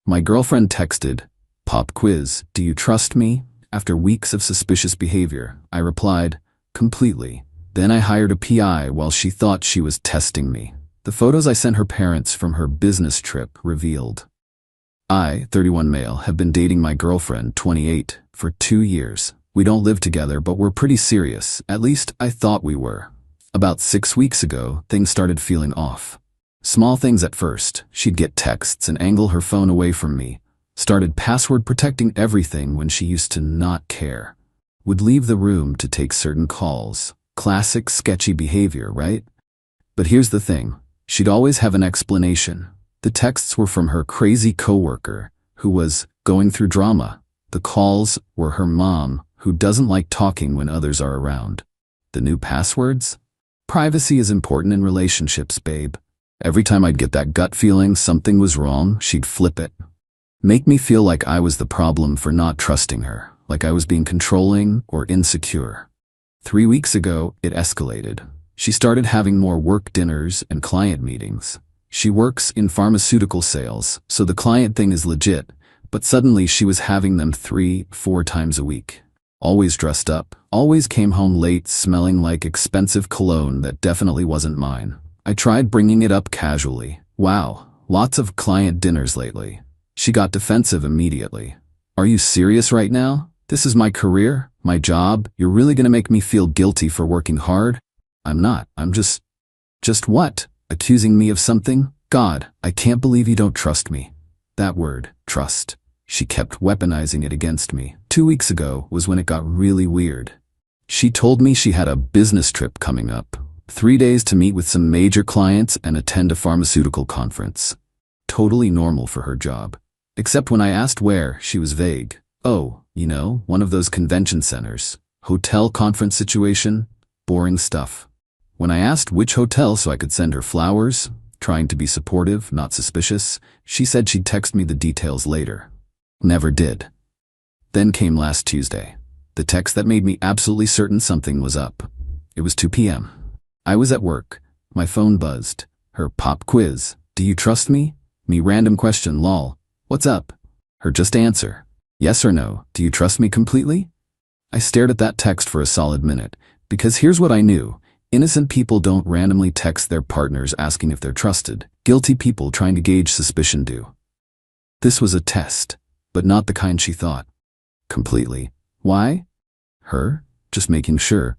My girlfriend texted, "Pop quiz, do you trust me?" After weeks of suspicious behavior, I replied, "Completely." Then I hired a PI while she thought she was testing me. The photos I sent her parents from her business trip revealed. I, 31 male, have been dating my girlfriend, 28, for 2 years. We don't live together, but we're pretty serious. At least I thought we were. About 6 weeks ago, things started feeling off. Small things at first. She'd get texts and angle her phone away from me. Started password protecting everything when she used to not care. Would leave the room to take certain calls. Classic sketchy behavior, right? But here's the thing. She'd always have an explanation. The texts were from her crazy coworker, who was going through drama. The calls were her mom, who doesn't like talking when others are around. The new passwords? Privacy is important in relationships, babe. Every time I'd get that gut feeling something was wrong, she'd flip it. Make me feel like I was the problem for not trusting her, like I was being controlling or insecure. 3 weeks ago, it escalated. She started having more work dinners and client meetings. She works in pharmaceutical sales, so the client thing is legit, but suddenly she was having them 3-4 times a week. Always dressed up, always came home late smelling like expensive cologne that definitely wasn't mine. I tried bringing it up casually. "Wow, lots of client dinners lately." She got defensive immediately. "Are you serious right now? This is my career, my job. You're really gonna make me feel guilty for working hard?" "I'm not. I'm just what? Accusing me of something? God, I can't believe you don't trust me." That word, trust. She kept weaponizing it against me. 2 weeks ago was when it got really weird. She told me she had a business trip coming up. 3 days to meet with some major clients and attend a pharmaceutical conference. Totally normal for her job. Except when I asked where, she was vague. "Oh, you know, one of those convention centers. Hotel conference situation. Boring stuff." When I asked which hotel so I could send her flowers, trying to be supportive, not suspicious, she said she'd text me the details later. Never did. Then came last Tuesday. The text that made me absolutely certain something was up. It was 2 p.m. I was at work. My phone buzzed. Her pop quiz. "Do you trust me?" Me random question, lol. "What's up?" Her just answer. "Yes or no, do you trust me completely?" I stared at that text for a solid minute, because here's what I knew. Innocent people don't randomly text their partners asking if they're trusted. Guilty people trying to gauge suspicion do. This was a test, but not the kind she thought. Completely. Why? Her? Just making sure.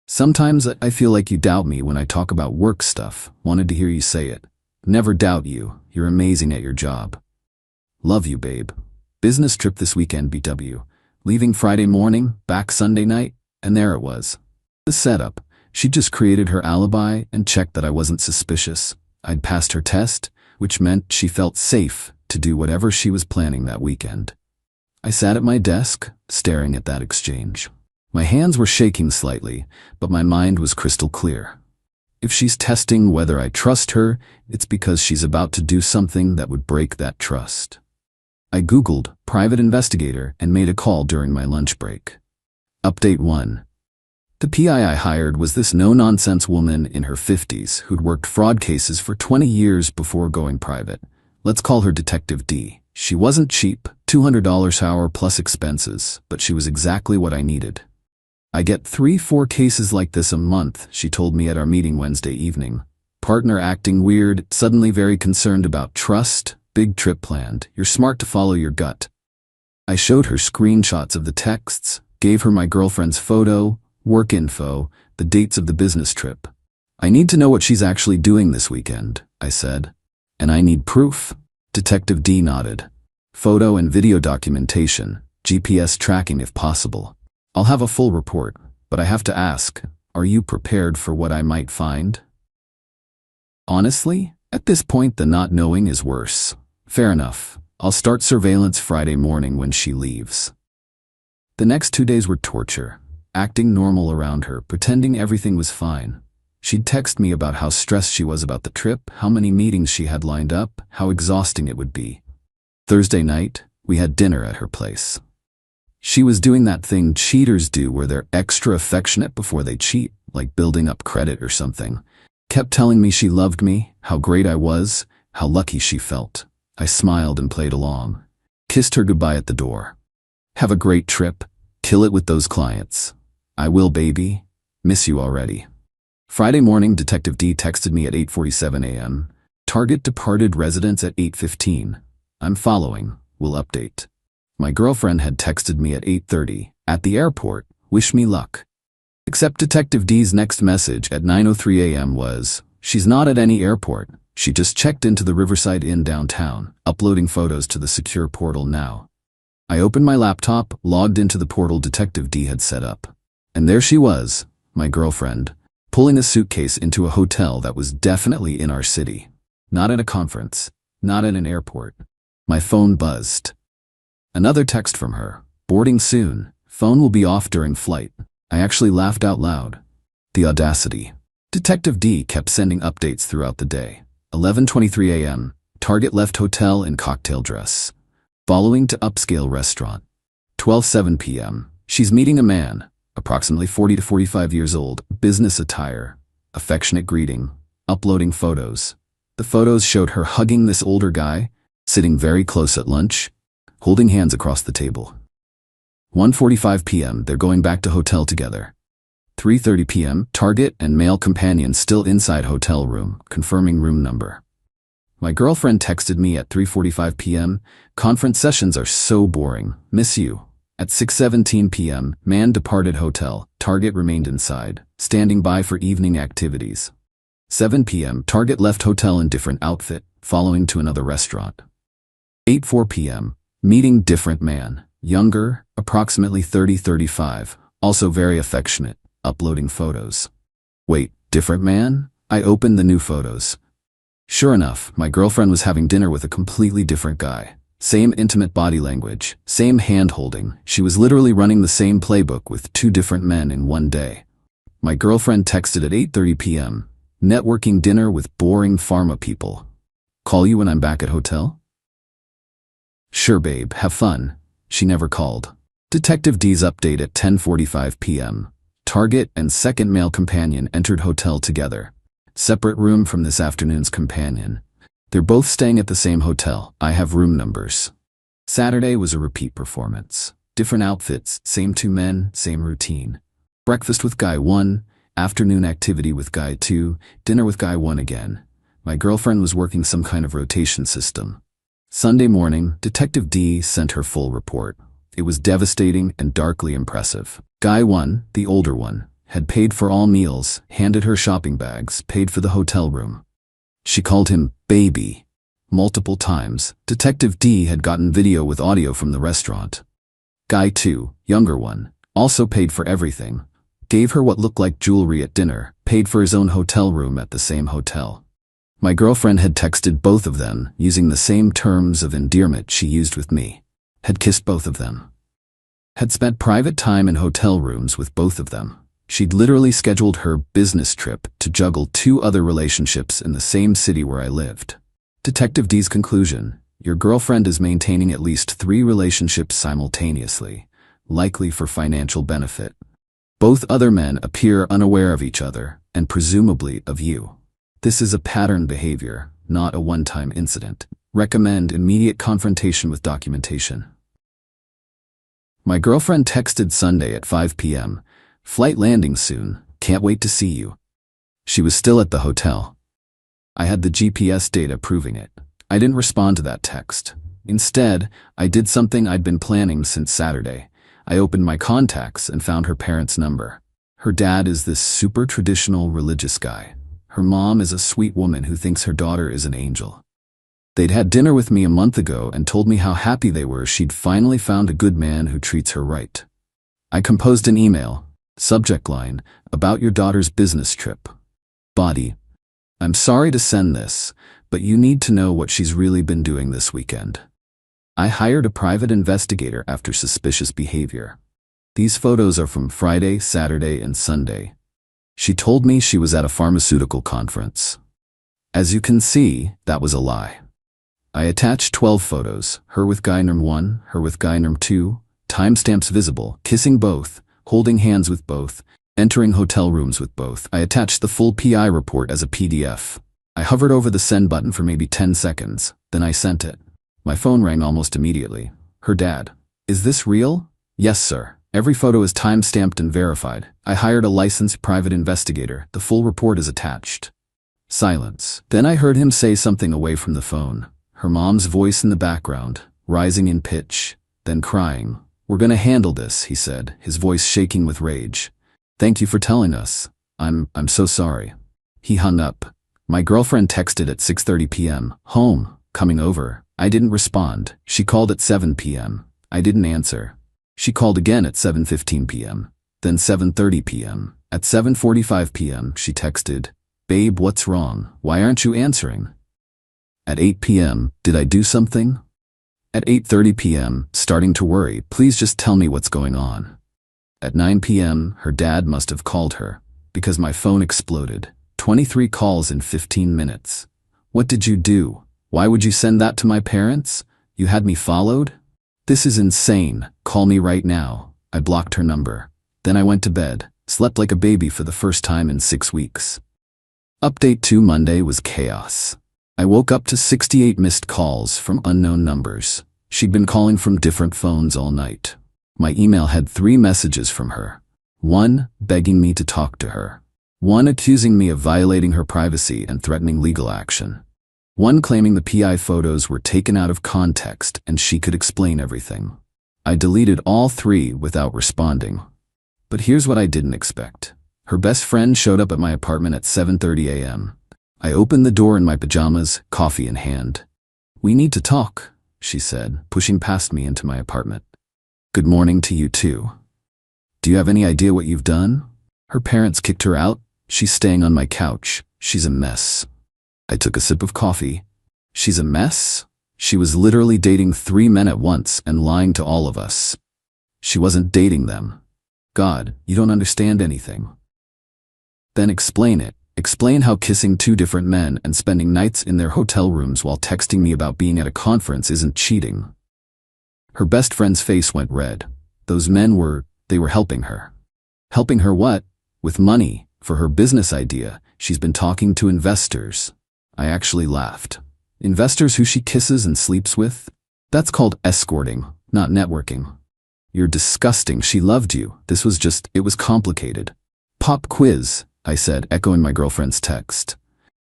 "Sometimes I feel like you doubt me when I talk about work stuff. Wanted to hear you say it." "Never doubt you. You're amazing at your job." "Love you, babe." Business trip this weekend, BW. Leaving Friday morning, back Sunday night, and there it was. The setup. She just created her alibi and checked that I wasn't suspicious. I'd passed her test, which meant she felt safe to do whatever she was planning that weekend. I sat at my desk, staring at that exchange. My hands were shaking slightly, but my mind was crystal clear. If she's testing whether I trust her, it's because she's about to do something that would break that trust. I Googled private investigator and made a call during my lunch break. Update 1. The PI I hired was this no-nonsense woman in her 50s who'd worked fraud cases for 20 years before going private. Let's call her Detective D. She wasn't cheap, $200 an hour plus expenses, but she was exactly what I needed. "I get 3-4 cases like this a month," she told me at our meeting Wednesday evening. "Partner acting weird, suddenly very concerned about trust, big trip planned. You're smart to follow your gut." I showed her screenshots of the texts, gave her my girlfriend's photo, work info, the dates of the business trip. "I need to know what she's actually doing this weekend," I said. "And I need proof." Detective D nodded. "Photo and video documentation, GPS tracking if possible. I'll have a full report, but I have to ask, are you prepared for what I might find?" Honestly, at this point the not knowing is worse. Fair enough. I'll start surveillance Friday morning when she leaves. The next 2 days were torture. Acting normal around her, pretending everything was fine. She'd text me about how stressed she was about the trip, how many meetings she had lined up, how exhausting it would be. Thursday night, we had dinner at her place. She was doing that thing cheaters do where they're extra affectionate before they cheat, like building up credit or something. Kept telling me she loved me, how great I was, how lucky she felt. I smiled and played along. Kissed her goodbye at the door. Have a great trip. Kill it with those clients. I will, baby. Miss you already. Friday morning, Detective D texted me at 8:47 a.m. Target departed residence at 8:15. I'm following. Will update. My girlfriend had texted me at 8:30. At the airport. Wish me luck. Except Detective D's next message at 9:03 a.m. was, she's not at any airport. She just checked into the Riverside Inn downtown, uploading photos to the secure portal now. I opened my laptop, logged into the portal Detective D had set up. And there she was, my girlfriend, pulling a suitcase into a hotel that was definitely in our city. Not at a conference, not at an airport. My phone buzzed. Another text from her. Boarding soon. Phone will be off during flight. I actually laughed out loud. The audacity. Detective D kept sending updates throughout the day. 11:23 a.m. Target left hotel in cocktail dress. Following to upscale restaurant. 12:07 p.m. She's meeting a man, approximately 40 to 45 years old, business attire, affectionate greeting, uploading photos. The photos showed her hugging this older guy, sitting very close at lunch, holding hands across the table. 1:45 p.m. They're going back to hotel together. 3:30 p.m. Target and male companion still inside hotel room, confirming room number. My girlfriend texted me at 3:45 p.m. Conference sessions are so boring. Miss you. At 6:17 p.m. Man departed hotel. Target remained inside, standing by for evening activities. 7 p.m. Target left hotel in different outfit, following to another restaurant. 8:04 p.m. Meeting different man. Younger, approximately 30-35, also very affectionate, uploading photos. Wait, different man? I opened the new photos. Sure enough, my girlfriend was having dinner with a completely different guy. Same intimate body language, same hand-holding. She was literally running the same playbook with two different men in one day. My girlfriend texted at 8:30 p.m. Networking dinner with boring pharma people. Call you when I'm back at hotel? Sure, babe, have fun. She never called. Detective D's update at 10:45 p.m. Target and second male companion entered hotel together. Separate room from this afternoon's companion. They're both staying at the same hotel. I have room numbers. Saturday was a repeat performance. Different outfits, same two men, same routine. Breakfast with guy 1, afternoon activity with guy 2, dinner with guy 1 again. My girlfriend was working some kind of rotation system. Sunday morning, Detective D sent her full report. It was devastating and darkly impressive. Guy 1, the older one, had paid for all meals, handed her shopping bags, paid for the hotel room. She called him baby multiple times. Detective D had gotten video with audio from the restaurant. Guy 2, younger one, also paid for everything. Gave her what looked like jewelry at dinner, paid for his own hotel room at the same hotel. My girlfriend had texted both of them using the same terms of endearment she used with me. Had kissed both of them. Had spent private time in hotel rooms with both of them. She'd literally scheduled her business trip to juggle 2 other relationships in the same city where I lived. Detective D's conclusion: your girlfriend is maintaining at least 3 relationships simultaneously, likely for financial benefit. Both other men appear unaware of each other, and presumably of you. This is a pattern behavior, not a one-time incident. Recommend immediate confrontation with documentation. My girlfriend texted Sunday at 5 p.m. Flight landing soon. Can't wait to see you. She was still at the hotel. I had the GPS data proving it. I didn't respond to that text. Instead, I did something I'd been planning since Saturday. I opened my contacts and found her parents' number. Her dad is this super traditional religious guy. Her mom is a sweet woman who thinks her daughter is an angel. They'd had dinner with me a month ago and told me how happy they were she'd finally found a good man who treats her right. I composed an email, subject line, about your daughter's business trip. Body: I'm sorry to send this, but you need to know what she's really been doing this weekend. I hired a private investigator after suspicious behavior. These photos are from Friday, Saturday, and Sunday. She told me she was at a pharmaceutical conference. As you can see, that was a lie. I attached 12 photos, her with guy number 1, her with guy number 2, timestamps visible, kissing both, holding hands with both, entering hotel rooms with both. I attached the full PI report as a PDF. I hovered over the send button for maybe 10 seconds, then I sent it. My phone rang almost immediately. Her dad. Is this real? Yes, sir. Every photo is time-stamped and verified. I hired a licensed private investigator. The full report is attached. Silence. Then I heard him say something away from the phone. Her mom's voice in the background, rising in pitch, then crying. We're gonna handle this, he said, his voice shaking with rage. Thank you for telling us. I'm so sorry. He hung up. My girlfriend texted at 6:30 p.m. Home, coming over. I didn't respond. She called at 7 p.m. I didn't answer. She called again at 7:15 p.m. Then 7:30 p.m. At 7:45 p.m. she texted, Babe, what's wrong? Why aren't you answering? At 8 p.m., did I do something? At 8:30 p.m., starting to worry, please just tell me what's going on. At 9 p.m., her dad must have called her, because my phone exploded. 23 calls in 15 minutes. What did you do? Why would you send that to my parents? You had me followed? This is insane. Call me right now. I blocked her number. Then I went to bed, slept like a baby for the first time in 6 weeks. Update 2 Monday was chaos. I woke up to 68 missed calls from unknown numbers. She'd been calling from different phones all night. My email had 3 messages from her. 1 begging me to talk to her. 1 accusing me of violating her privacy and threatening legal action. 1 claiming the PI photos were taken out of context and she could explain everything. I deleted all 3 without responding. But here's what I didn't expect. Her best friend showed up at my apartment at 7:30 a.m. I opened the door in my pajamas, coffee in hand. We need to talk, she said, pushing past me into my apartment. Good morning to you too. Do you have any idea what you've done? Her parents kicked her out. She's staying on my couch. She's a mess. I took a sip of coffee. She's a mess? She was literally dating 3 men at once and lying to all of us. She wasn't dating them. God, you don't understand anything. Then explain it. Explain how kissing 2 different men and spending nights in their hotel rooms while texting me about being at a conference isn't cheating. Her best friend's face went red. Those men they were helping her. Helping her what? With money, for her business idea. She's been talking to investors. I actually laughed. Investors who she kisses and sleeps with? That's called escorting, not networking. You're disgusting. She loved you. It was complicated. Pop quiz, I said, echoing my girlfriend's text.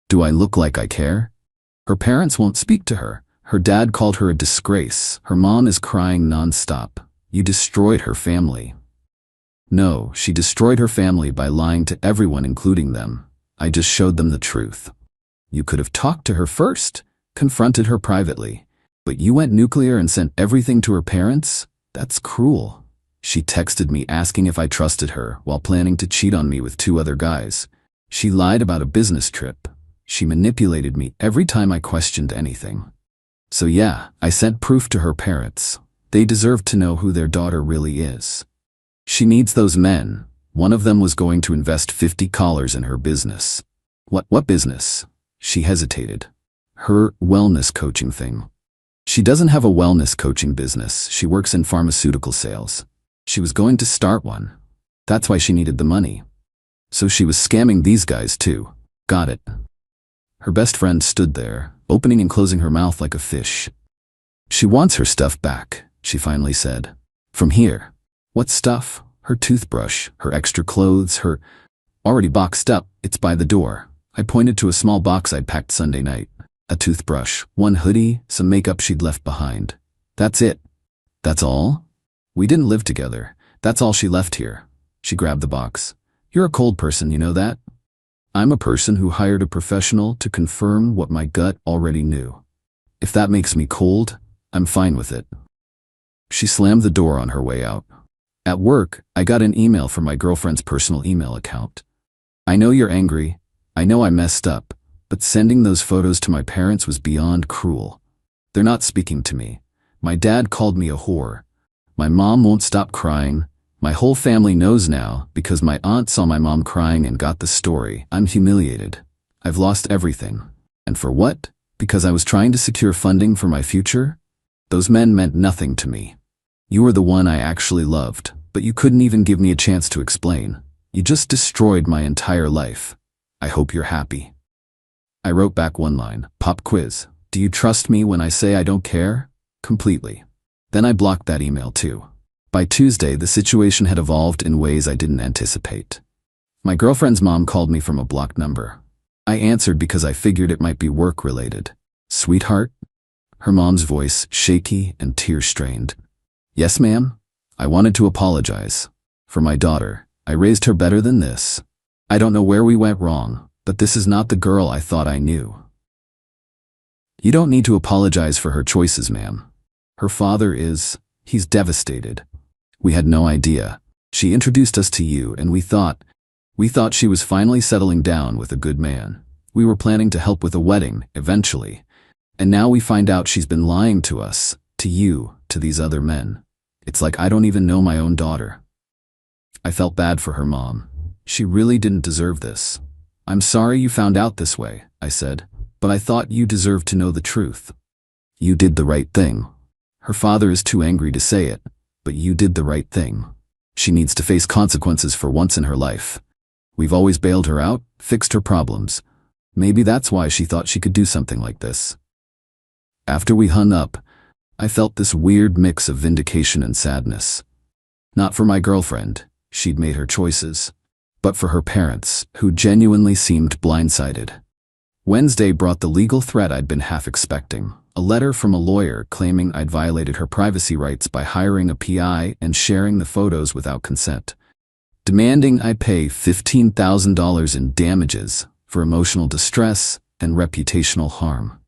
Do I look like I care? Her parents won't speak to her. Her dad called her a disgrace. Her mom is crying nonstop. You destroyed her family. No, she destroyed her family by lying to everyone, including them. I just showed them the truth. You could have talked to her first, confronted her privately. But you went nuclear and sent everything to her parents? That's cruel. She texted me asking if I trusted her while planning to cheat on me with 2 other guys. She lied about a business trip. She manipulated me every time I questioned anything. So yeah, I sent proof to her parents. They deserve to know who their daughter really is. She needs those men. One of them was going to invest $50 in her business. What business? She hesitated. Her wellness coaching thing. She doesn't have a wellness coaching business. She works in pharmaceutical sales. She was going to start one. That's why she needed the money. So she was scamming these guys too. Got it. Her best friend stood there, opening and closing her mouth like a fish. She wants her stuff back, she finally said. From here. What stuff? Her toothbrush, her extra clothes, her... Already boxed up, it's by the door. I pointed to a small box I'd packed Sunday night. A toothbrush, 1 hoodie, some makeup she'd left behind. That's it. That's all? We didn't live together. That's all she left here. She grabbed the box. You're a cold person, you know that? I'm a person who hired a professional to confirm what my gut already knew. If that makes me cold, I'm fine with it. She slammed the door on her way out. At work, I got an email from my girlfriend's personal email account. I know you're angry. I know I messed up, but sending those photos to my parents was beyond cruel. They're not speaking to me. My dad called me a whore. My mom won't stop crying. My whole family knows now because my aunt saw my mom crying and got the story. I'm humiliated. I've lost everything. And for what? Because I was trying to secure funding for my future? Those men meant nothing to me. You were the one I actually loved, but you couldn't even give me a chance to explain. You just destroyed my entire life. I hope you're happy. I wrote back 1 line. Pop quiz. Do you trust me when I say I don't care? Completely. Then I blocked that email too. By Tuesday, the situation had evolved in ways I didn't anticipate. My girlfriend's mom called me from a blocked number. I answered because I figured it might be work-related. "Sweetheart?" Her mom's voice shaky and tear-strained. "Yes, ma'am? I wanted to apologize. For my daughter, I raised her better than this. I don't know where we went wrong, but this is not the girl I thought I knew." "You don't need to apologize for her choices, ma'am. Her father he's devastated. We had no idea. She introduced us to you, and we thought she was finally settling down with a good man. We were planning to help with a wedding, eventually. And now we find out she's been lying to us, to you, to these other men. It's like I don't even know my own daughter." I felt bad for her mom. She really didn't deserve this. "I'm sorry you found out this way," I said, "but I thought you deserved to know the truth. You did the right thing. Her father is too angry to say it, but you did the right thing. She needs to face consequences for once in her life. We've always bailed her out, fixed her problems. Maybe that's why she thought she could do something like this." After we hung up, I felt this weird mix of vindication and sadness. Not for my girlfriend, she'd made her choices, but for her parents, who genuinely seemed blindsided. Wednesday brought the legal threat I'd been half expecting. A letter from a lawyer claiming I'd violated her privacy rights by hiring a PI and sharing the photos without consent, demanding I pay $15,000 in damages for emotional distress and reputational harm.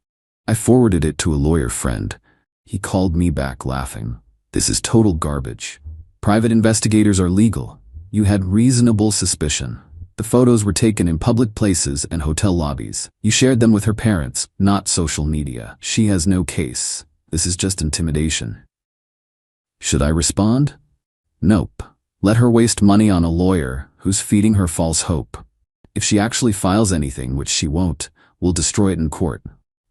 I forwarded it to a lawyer friend. He called me back laughing. "This is total garbage. Private investigators are legal. You had reasonable suspicion. The photos were taken in public places and hotel lobbies. You shared them with her parents, not social media. She has no case. This is just intimidation." Should I respond? Nope. Let her waste money on a lawyer who's feeding her false hope. If she actually files anything, which she won't, we'll destroy it in court.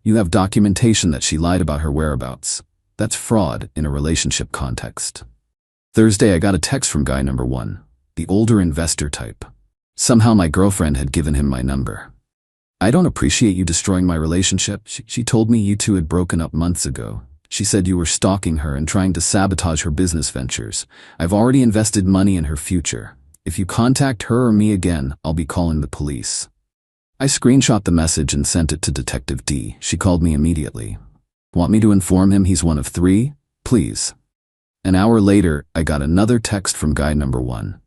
You have documentation that she lied about her whereabouts. That's fraud in a relationship context. Thursday, I got a text from guy number 1, the older investor type. Somehow my girlfriend had given him my number. "I don't appreciate you destroying my relationship. She told me you two had broken up months ago. She said you were stalking her and trying to sabotage her business ventures. I've already invested money in her future. If you contact her or me again, I'll be calling the police." I screenshot the message and sent it to Detective D. She called me immediately. "Want me to inform him he's one of 3? Please." An hour later, I got another text from guy number 1.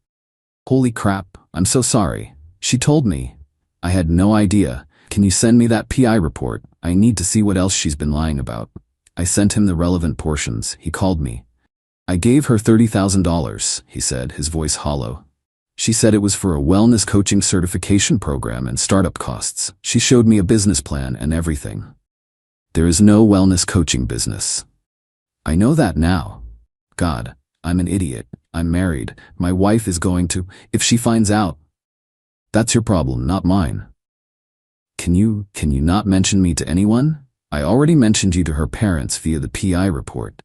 "Holy crap, I'm so sorry. She told me. I had no idea. Can you send me that PI report? I need to see what else she's been lying about." I sent him the relevant portions. He called me. "I gave her $30,000, he said, his voice hollow. "She said it was for a wellness coaching certification program and startup costs. She showed me a business plan and everything." There is no wellness coaching business. I know that now. God, I'm an idiot. I'm married. My wife is going to, if she finds out. That's your problem, not mine. Can you not mention me to anyone? I already mentioned you to her parents via the PI report.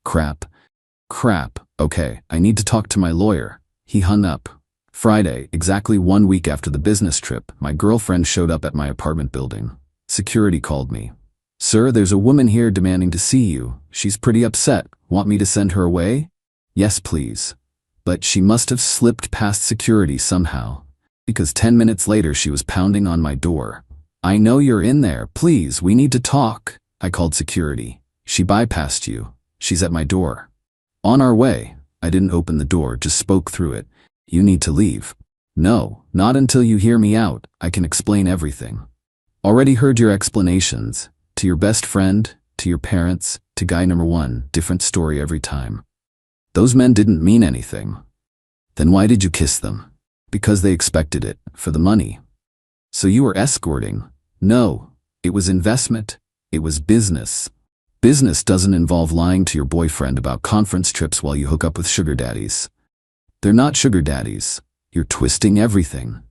Crap. Okay, I need to talk to my lawyer. He hung up. Friday, exactly 1 week after the business trip, my girlfriend showed up at my apartment building. Security called me. "Sir, there's a woman here demanding to see you. She's pretty upset. Want me to send her away?" "Yes, please." But she must have slipped past security somehow, because 10 minutes later she was pounding on my door. "I know you're in there. Please, we need to talk." I called security. "She bypassed you. She's at my door." "On our way." I didn't open the door, just spoke through it. "You need to leave." "No, not until you hear me out. I can explain everything." "Already heard your explanations. To your best friend, to your parents, to guy number 1, different story every time. Those men didn't mean anything." "Then why did you kiss them?" "Because they expected it, for the money." "So you were escorting?" "No, it was investment. It was business." Business doesn't involve lying to your boyfriend about conference trips while you hook up with sugar daddies. They're not sugar daddies. You're twisting everything.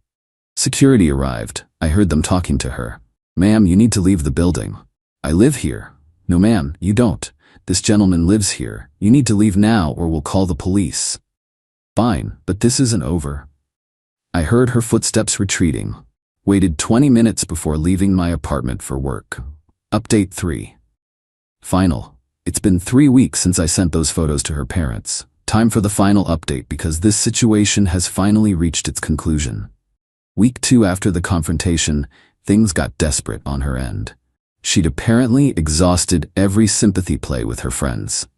Security arrived. I heard them talking to her. "Ma'am, you need to leave the building." "I live here." "No, ma'am, you don't. This gentleman lives here. You need to leave now or we'll call the police." "Fine, but this isn't over." I heard her footsteps retreating. Waited 20 minutes before leaving my apartment for work. Update 3. Final. It's been 3 weeks since I sent those photos to her parents. Time for the final update because this situation has finally reached its conclusion. Week 2 after the confrontation, things got desperate on her end. She'd apparently exhausted every sympathy play with her friends.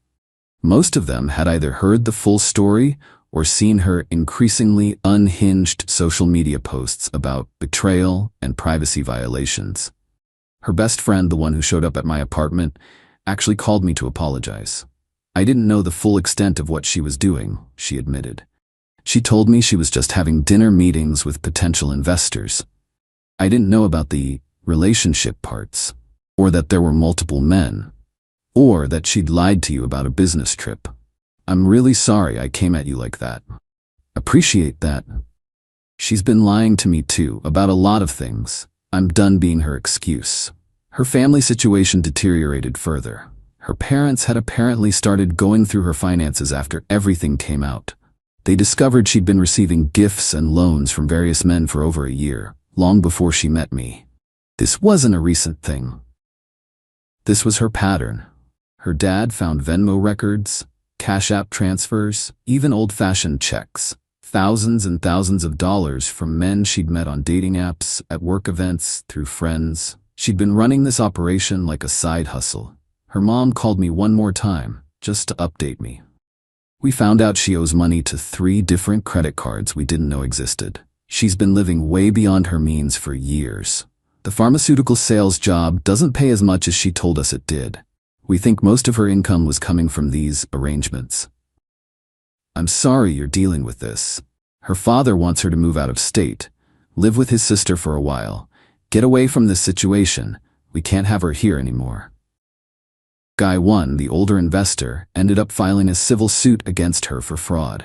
Most of them had either heard the full story or seen her increasingly unhinged social media posts about betrayal and privacy violations. Her best friend, the one who showed up at my apartment, actually called me to apologize. I didn't know the full extent of what she was doing, she admitted. She told me she was just having dinner meetings with potential investors. I didn't know about the relationship parts, or that there were multiple men, or that she'd lied to you about a business trip. I'm really sorry I came at you like that. Appreciate that. She's been lying to me too, about a lot of things. I'm done being her excuse. Her family situation deteriorated further. Her parents had apparently started going through her finances after everything came out. They discovered she'd been receiving gifts and loans from various men for over a year, long before she met me. This wasn't a recent thing. This was her pattern. Her dad found Venmo records, Cash App transfers, even old-fashioned checks, thousands and thousands of dollars from men she'd met on dating apps, at work events, through friends. She'd been running this operation like a side hustle. Her mom called me one more time, just to update me. We found out she owes money to 3 different credit cards we didn't know existed. She's been living way beyond her means for years. The pharmaceutical sales job doesn't pay as much as she told us it did. We think most of her income was coming from these arrangements. I'm sorry you're dealing with this. Her father wants her to move out of state, live with his sister for a while, get away from this situation. We can't have her here anymore. Guy 1, the older investor, ended up filing a civil suit against her for fraud.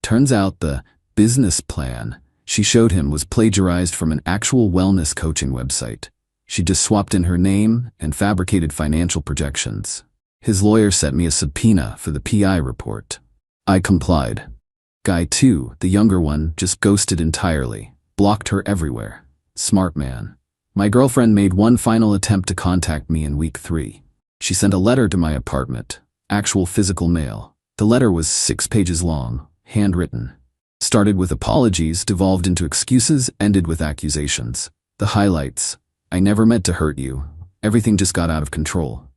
Turns out the business plan she showed him was plagiarized from an actual wellness coaching website. She just swapped in her name and fabricated financial projections. His lawyer sent me a subpoena for the PI report. I complied. Guy 2, the younger one, just ghosted entirely, blocked her everywhere. Smart man. My girlfriend made one final attempt to contact me in week 3. She sent a letter to my apartment, actual physical mail. The letter was 6 pages long, handwritten. Started with apologies, devolved into excuses, ended with accusations. The highlights: I never meant to hurt you. Everything just got out of control.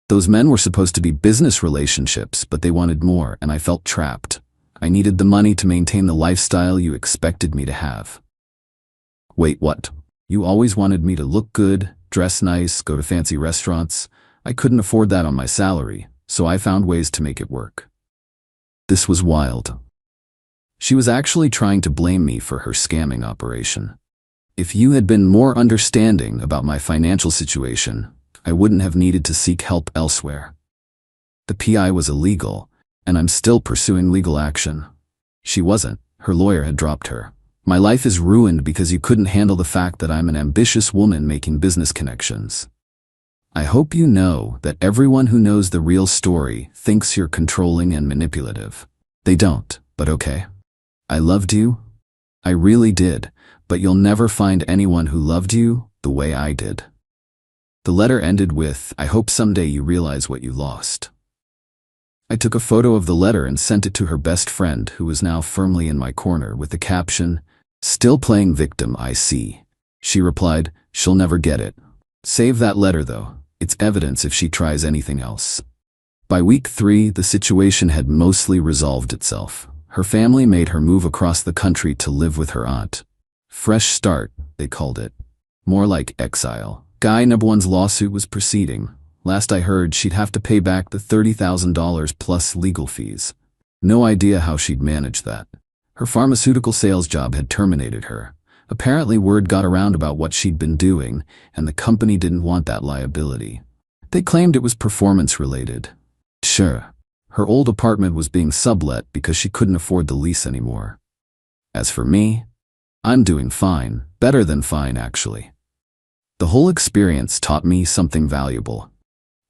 Those men were supposed to be business relationships, but they wanted more, and I felt trapped. I needed the money to maintain the lifestyle you expected me to have. Wait, what? You always wanted me to look good, dress nice, go to fancy restaurants. I couldn't afford that on my salary, so I found ways to make it work. This was wild. She was actually trying to blame me for her scamming operation. If you had been more understanding about my financial situation, I wouldn't have needed to seek help elsewhere. The PI was illegal, and I'm still pursuing legal action. She wasn't. Her lawyer had dropped her. My life is ruined because you couldn't handle the fact that I'm an ambitious woman making business connections. I hope you know that everyone who knows the real story thinks you're controlling and manipulative. They don't, but okay. I loved you. I really did, but you'll never find anyone who loved you the way I did. The letter ended with, I hope someday you realize what you lost. I took a photo of the letter and sent it to her best friend, who was now firmly in my corner, with the caption, still playing victim, I see. She replied, she'll never get it. Save that letter though. It's evidence if she tries anything else. By week 3, the situation had mostly resolved itself. Her family made her move across the country to live with her aunt. Fresh start, they called it. More like exile. Guy number 1's lawsuit was proceeding. Last I heard, she'd have to pay back the $30,000 plus legal fees. No idea how she'd manage that. Her pharmaceutical sales job had terminated her. Apparently word got around about what she'd been doing, and the company didn't want that liability. They claimed it was performance-related. Sure. Her old apartment was being sublet because she couldn't afford the lease anymore. As for me, I'm doing fine, better than fine actually. The whole experience taught me something valuable.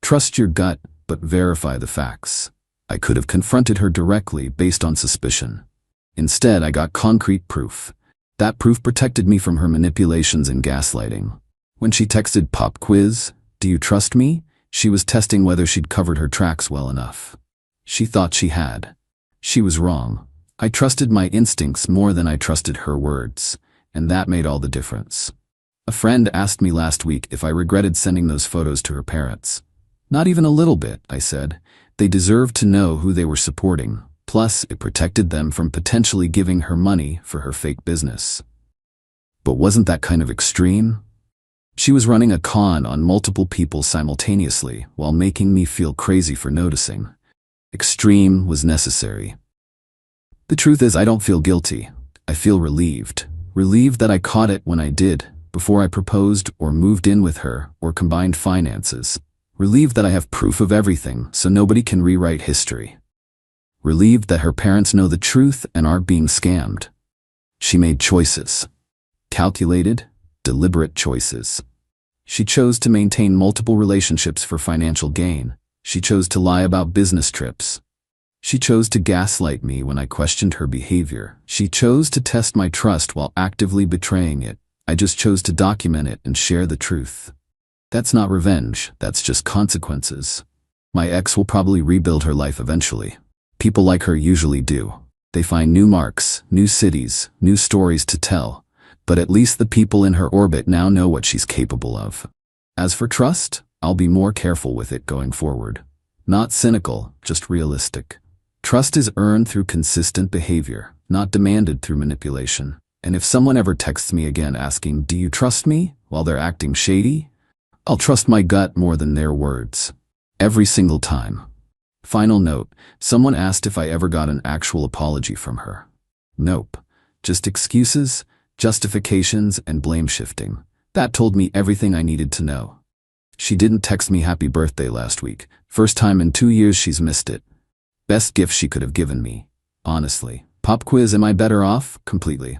Trust your gut, but verify the facts. I could have confronted her directly based on suspicion. Instead, I got concrete proof. That proof protected me from her manipulations and gaslighting. When she texted pop quiz, do you trust me? She was testing whether she'd covered her tracks well enough. She thought she had. She was wrong. I trusted my instincts more than I trusted her words, and that made all the difference. A friend asked me last week if I regretted sending those photos to her parents. Not even a little bit, I said. They deserved to know who they were supporting. Plus, it protected them from potentially giving her money for her fake business. But wasn't that kind of extreme? She was running a con on multiple people simultaneously while making me feel crazy for noticing. Extreme was necessary. The truth is, I don't feel guilty. I feel relieved. Relieved that I caught it when I did, before I proposed or moved in with her or combined finances. Relieved that I have proof of everything so nobody can rewrite history. Relieved that her parents know the truth and aren't being scammed. She made choices. Calculated, deliberate choices. She chose to maintain multiple relationships for financial gain. She chose to lie about business trips. She chose to gaslight me when I questioned her behavior. She chose to test my trust while actively betraying it. I just chose to document it and share the truth. That's not revenge, that's just consequences. My ex will probably rebuild her life eventually. People like her usually do. They find new marks, new cities, new stories to tell. But at least the people in her orbit now know what she's capable of. As for trust, I'll be more careful with it going forward. Not cynical, just realistic. Trust is earned through consistent behavior, not demanded through manipulation. And if someone ever texts me again asking, "Do you trust me?" while they're acting shady, I'll trust my gut more than their words. Every single time. Final note, someone asked if I ever got an actual apology from her. Nope. Just excuses, justifications, and blame shifting. That told me everything I needed to know. She didn't text me happy birthday last week. First time in 2 years she's missed it. Best gift she could have given me. Honestly. Pop quiz, am I better off? Completely.